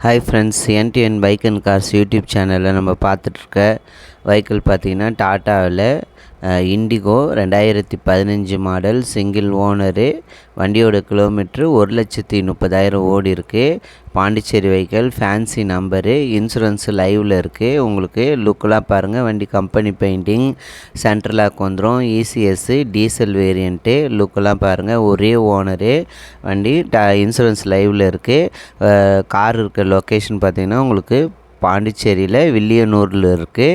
Hi friends, N bike and cars YouTube சேனலில் நம்ம பார்த்துட்ருக்க vehicle பார்த்திங்கன்னா டாட்டாவில் இண்டிகோ 2015 மாடல் சிங்கிள் ஓனரு. வண்டியோட கிலோமீட்ரு 1,30,000 ஓடி இருக்குது. Pondicherry vehicle, fancy number, insurance லைவில் இருக்குது. உங்களுக்கு லுக்கெலாம் பாருங்கள். வண்டி கம்பெனி பெயிண்டிங், சென்ட்ரல் லாக் வந்துடும். இசிஎஸ்ஸு டீசல் வேரியண்ட்டு. லுக்கெலாம் பாருங்கள். ஒரே ஓனரு. வண்டி இன்சூரன்ஸ் லைவில் இருக்குது. கார் இருக்க லொக்கேஷன் பார்த்திங்கன்னா உங்களுக்கு பாண்டிச்சேரியில் வில்லியனூரில் இருக்குது.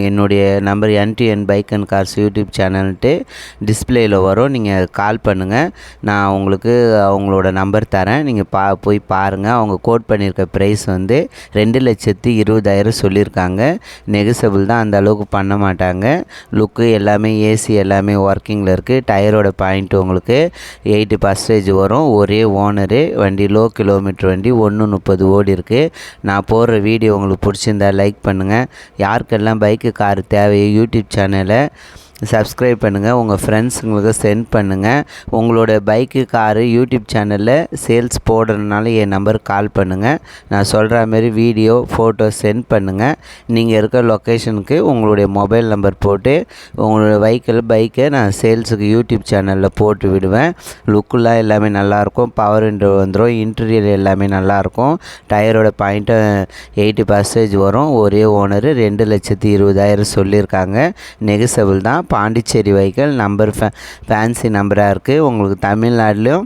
என்னுடைய நம்பர் என் பைக் அண்ட் கார்ஸ் யூடியூப் சேனல்ட்டு டிஸ்பிளேயில் வரும். நீங்கள் கால் பண்ணுங்கள். நான் உங்களுக்கு அவங்களோட நம்பர் தரேன். நீங்கள் போய் பாருங்கள். அவங்க கோட் பண்ணியிருக்க ப்ரைஸ் வந்து 2,20,000 சொல்லியிருக்காங்க. நெகசபிள் தான், அந்த அளவுக்கு பண்ண மாட்டாங்க. லுக்கு எல்லாமே ஏசி எல்லாமே ஒர்க்கிங்கில் இருக்குது. டயரோட பாயிண்ட்டு உங்களுக்கு 80% வரும். ஒரே ஓனரு. வண்டி லோ கிலோமீட்டர் வண்டி. 1:30 ஓடி இருக்குது. நான் போடுற வீடியோ உங்களுக்கு பிடிச்சிருந்தா லைக் பண்ணுங்கள். யாருக்கெல்லாம் பைக்கு கார் தேவையோ யூடியூப் சேனலை சப்ஸ்கிரைப் பண்ணுங்கள். உங்கள் ஃப்ரெண்ட்ஸுங்களுக்கு சென்ட் பண்ணுங்கள். உங்களோட பைக்கு காரு யூடியூப் சேனலில் சேல்ஸ் போடுறதுனால என் நம்பருக்கு கால் பண்ணுங்கள். நான் சொல்கிற மாரி வீடியோ ஃபோட்டோ சென்ட் பண்ணுங்கள். நீங்கள் இருக்க லொக்கேஷனுக்கு உங்களுடைய மொபைல் நம்பர் போட்டு உங்களோட பைக்கை நான் சேல்ஸுக்கு யூடியூப் சேனலில் போட்டு விடுவேன். லுக்கெலாம் எல்லாமே நல்லாயிருக்கும். பவர் விண்டோ வந்துடும். இன்டீரியர் எல்லாமே நல்லாயிருக்கும். டயரோட பாயிண்ட்டு 80% வரும். ஒரே ஓனரு. 2,20,000 சொல்லியிருக்காங்க. நெகசபிள் தான். பாண்டிச்சேரி வெஹிக்கிள் நம்பர் ஃபேன்சி நம்பராக இருக்குது. உங்களுக்கு தமிழ்நாட்டிலையும்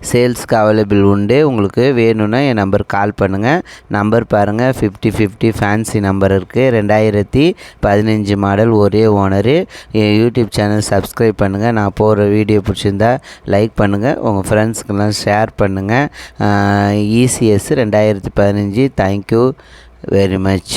சேல்ஸுக்கு அவைலபிள் உண்டு. உங்களுக்கு வேணும்னா என் நம்பர் கால் பண்ணுங்கள். நம்பர் பாருங்கள். 5050 ஃபேன்சி நம்பர் இருக்குது. 2015 மாடல். ஒரே ஓனரு. என் யூடியூப் சேனல் சப்ஸ்கிரைப் பண்ணுங்கள். நான் போகிற வீடியோ பிடிச்சிருந்தா லைக் பண்ணுங்கள். உங்கள் ஃப்ரெண்ட்ஸுக்கெல்லாம் ஷேர் பண்ணுங்கள். இசிஎஸ் 2015. Thank you very much.